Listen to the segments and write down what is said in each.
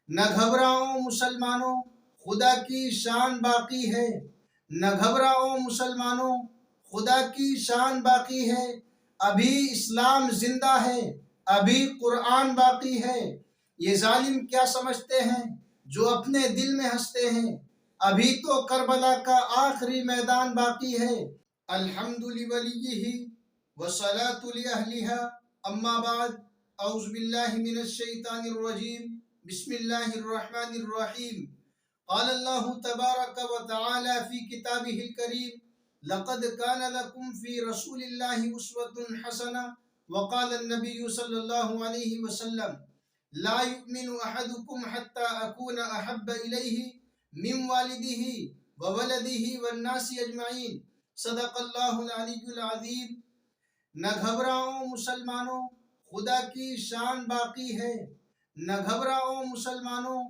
نہ گھبراؤ مسلمانوں، خدا کی شان باقی ہے۔ نہ گھبراؤ مسلمانوں، خدا کی شان باقی ہے۔ ابھی اسلام زندہ ہے، ابھی قرآن باقی ہے۔ یہ ظالم کیا سمجھتے ہیں جو اپنے دل میں ہنستے ہیں؟ ابھی تو کربلا کا آخری میدان باقی ہے۔ الحمد لولیہ والصلاۃ لأہلہا، اما بعد، اعوذ باللہ من الشیطان الرجیم، بسم اللہ الرحمن الرحیم۔ قال اللہ تبارک و تعالی فی کتابہ الکریم، لقد کان لکم فی رسول اللہ اسوۃ حسنہ، وقال النبی صلی اللہ علیہ وسلم، لا یؤمن احدکم حتی اکون احب الیہ من والدہ وولدہ والناس اجمعین، صدق اللہ العلی العظیم۔ نہ گھبراؤ مسلمانوں، خدا کی شان باقی ہے۔ نہ گھبراؤ مسلمانوں،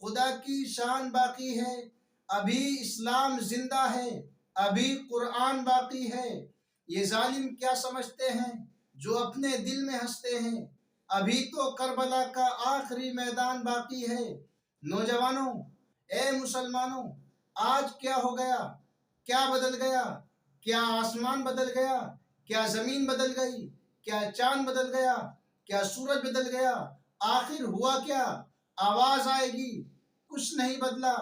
خدا کی شان باقی ہے۔ ابھی اسلام زندہ ہے، ابھی قرآن باقی ہے۔ یہ ظالم کیا سمجھتے ہیں جو اپنے دل میں ہنستے ہیں؟ ابھی تو کربلا کا آخری میدان باقی ہے۔ نوجوانوں، اے مسلمانوں، آج کیا ہو گیا؟ کیا بدل گیا؟ کیا آسمان بدل گیا؟ کیا زمین بدل گئی؟ کیا چاند بدل گیا؟ کیا سورج بدل گیا؟ آخر ہوا کیا؟ آواز آئے گی، کچھ نہیں بدلا۔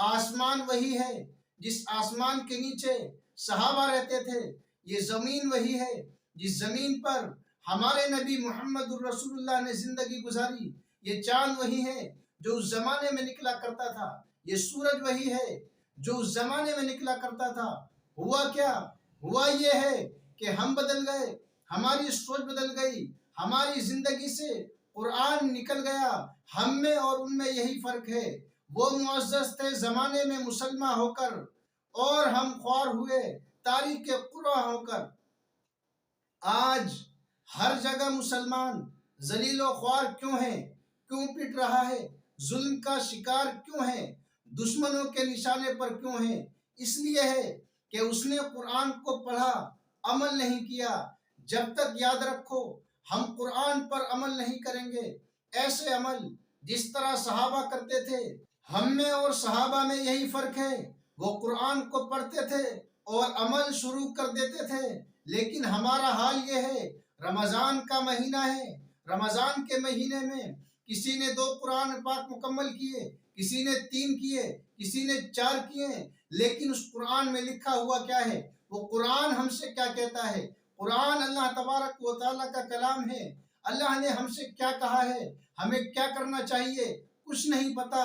آسمان وہی ہے جس آسمان کے نیچے صحابہ رہتے تھے، یہ زمین وہی ہے جس زمین پر ہمارے نبی محمد الرسول اللہ نے زندگی گزاری، یہ چاند وہی ہے جو اس زمانے میں نکلا کرتا تھا، یہ سورج وہی ہے جو اس زمانے میں نکلا کرتا تھا۔ ہوا کیا؟ ہوا یہ ہے کہ ہم بدل گئے، ہماری سوچ بدل گئی، ہماری زندگی سے قرآن نکل گیا۔ ہم میں اور ان میں یہی فرق ہے، وہ معزز تھے زمانے میں مسلمان ہو کر، اور ہم خوار ہوئے تاریخ قرآن ہو کر۔ آج ہر جگہ مسلمان ذلیل و خوار کیوں ہیں؟ کیوں پٹ رہا ہے؟ ظلم کا شکار کیوں ہے؟ دشمنوں کے نشانے پر کیوں ہیں؟ اس لیے ہے کہ اس نے قرآن کو پڑھا، عمل نہیں کیا۔ جب تک یاد رکھو ہم قرآن پر عمل نہیں کریں گے، ایسے عمل جس طرح صحابہ کرتے تھے، ہم میں اور صحابہ میں یہی فرق ہے، وہ قرآن کو پڑھتے تھے اور عمل شروع کر دیتے تھے۔ لیکن ہمارا حال یہ ہے، رمضان کا مہینہ ہے، رمضان کے مہینے میں کسی نے 2 قرآن پاک مکمل کیے، کسی نے 3 کیے، کسی نے 4 کیے، لیکن اس قرآن میں لکھا ہوا کیا ہے؟ وہ قرآن ہم سے کیا کہتا ہے؟ قرآن اللہ تبارک و تعالیٰ کا کلام ہے۔ اللہ نے ہم سے کیا کہا ہے؟ ہمیں کیا کرنا چاہیے؟ کچھ نہیں پتا۔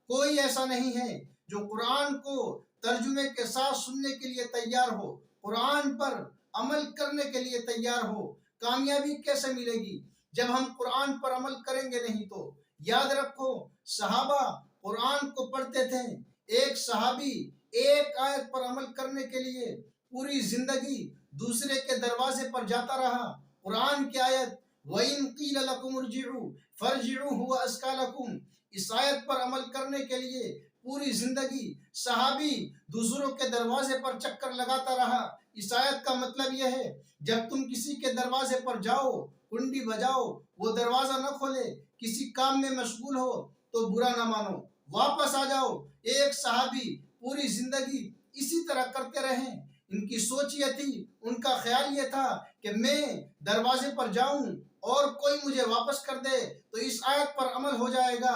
کوئی ایسا نہیں ہے جو قرآن کو ترجمے کے ساتھ سننے کے لیے تیار ہو، قرآن پر عمل کرنے کے لیے تیار ہو۔ کامیابی کیسے ملے گی جب ہم قرآن پر عمل کریں گے نہیں تو؟ یاد رکھو، صحابہ قرآن کو پڑھتے تھے، ایک صحابی ایک آیت پر عمل کرنے کے لیے پوری زندگی دوسرے کے دروازے پر جاتا رہا۔ قرآن کی آیت وَإِن قِيلَ لَكُمُ ارْجِعُوا فَارْجِعُوا هُوَ أَزْكَىٰ لَكُمْ، اس آیت پر عمل کرنے کے لیے پوری زندگی صحابی دوسروں کے دروازے پر چکر لگاتا رہا۔ اس آیت کا مطلب یہ ہے، جب تم کسی کے دروازے پر جاؤ، کنڈی بجاؤ، وہ دروازہ نہ کھولے، کسی کام میں مشغول ہو تو برا نہ مانو، واپس آ جاؤ۔ ایک صحابی پوری زندگی اسی طرح کرتے رہیں۔ ان کی سوچ یہ تھی، ان کا خیال یہ تھا کہ میں دروازے پر جاؤں اور کوئی مجھے واپس کر دے تو اس آیت پر عمل ہو جائے گا۔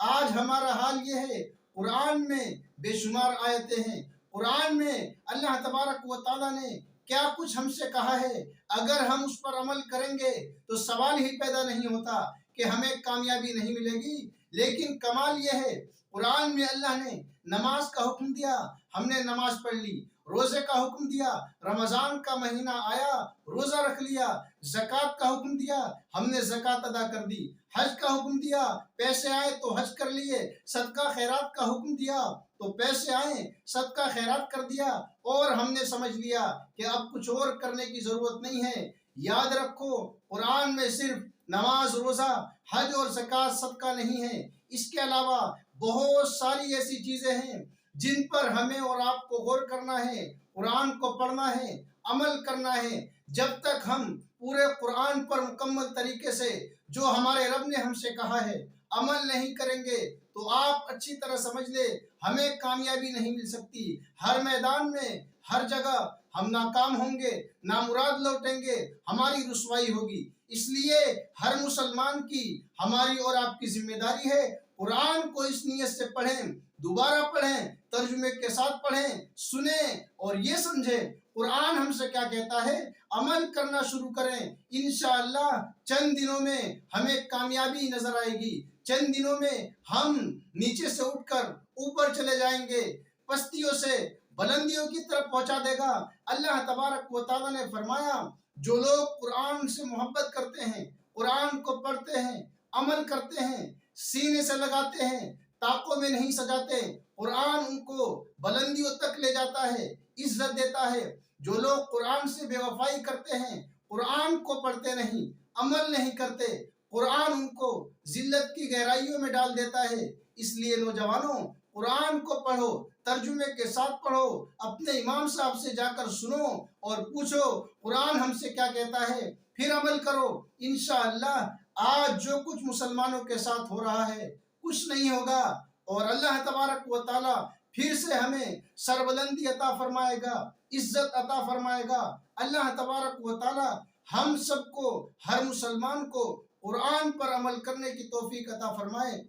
آج ہمارا حال یہ ہے، قرآن میں بے شمار آیتیں ہیں، قرآن میں اللہ تبارک و تعالیٰ نے کیا کچھ ہم سے کہا ہے، اگر ہم اس پر عمل کریں گے تو سوال ہی پیدا نہیں ہوتا کہ ہمیں کامیابی نہیں ملے گی۔ لیکن کمال یہ ہے، قرآن میں اللہ نے نماز کا حکم دیا، ہم نے نماز پڑھ لی۔ روزے کا حکم دیا، رمضان کا مہینہ آیا، روزہ رکھ لیا۔ زکوٰۃ کا حکم دیا، ہم نے زکوٰۃ ادا کر دی۔ حج کا حکم دیا، پیسے آئے تو حج کر لیے۔ صدقہ خیرات کا حکم دیا تو پیسے آئے، صدقہ خیرات کر دیا، اور ہم نے سمجھ لیا کہ اب کچھ اور کرنے کی ضرورت نہیں ہے۔ یاد رکھو، قرآن میں صرف نماز، روزہ، حج اور زکوٰۃ صدقہ نہیں ہے، اس کے علاوہ بہت ساری ایسی چیزیں ہیں جن پر ہمیں اور آپ کو غور کرنا ہے، قرآن کو پڑھنا ہے، عمل کرنا ہے۔ جب تک ہم پورے قرآن پر مکمل طریقے سے جو ہمارے رب نے ہم سے کہا ہے عمل نہیں کریں گے تو آپ اچھی طرح سمجھ لے ہمیں کامیابی نہیں مل سکتی۔ ہر میدان میں ہر جگہ ہم ناکام ہوں گے، نامراد لوٹیں گے، ہماری رسوائی ہوگی۔ اس لیے ہر مسلمان کی ہماری اور آپ کی ذمہ داری ہے قرآن کو اس نیت سے پڑھیں، دوبارہ پڑھیں، ترجمے کے ساتھ پڑھیں، سنیں اور یہ سمجھیں قرآن ہم سے کیا کہتا ہے، عمل کرنا شروع کریں۔ انشاءاللہ چند دنوں میں ہمیں کامیابی نظر آئے گی، چند دنوں میں ہم نیچے سے اٹھ کر اوپر چلے جائیں گے، پستیوں سے بلندیوں کی طرف پہنچا دے گا۔ اللہ تبارک و تعالیٰ نے فرمایا جو لوگ قرآن سے محبت کرتے ہیں، قرآن کو پڑھتے ہیں، عمل کرتے ہیں، سینے سے لگاتے ہیں، طاقوں میں نہیں سجاتے، قرآن ان کو بلندیوں تک لے جاتا ہے، عزت دیتا ہے۔ جو لوگ قرآن سے بے وفائی کرتے ہیں، قرآن کو پڑھتے نہیں، عمل نہیں کرتے، قرآن ان کو ذلت کی گہرائیوں میں ڈال دیتا ہے۔ اس لیے نوجوانوں قرآن کو پڑھو، ترجمے کے ساتھ پڑھو، اپنے امام صاحب سے جا کر سنو اور پوچھو قرآن ہم سے کیا کہتا ہے، پھر عمل کرو۔ انشاءاللہ آج جو کچھ مسلمانوں کے ساتھ ہو رہا ہے کچھ نہیں ہوگا، اور اللہ تبارک و تعالی پھر سے ہمیں سربلندی عطا فرمائے گا، عزت عطا فرمائے گا۔ اللہ تبارک و تعالی ہم سب کو، ہر مسلمان کو قرآن پر عمل کرنے کی توفیق عطا فرمائے۔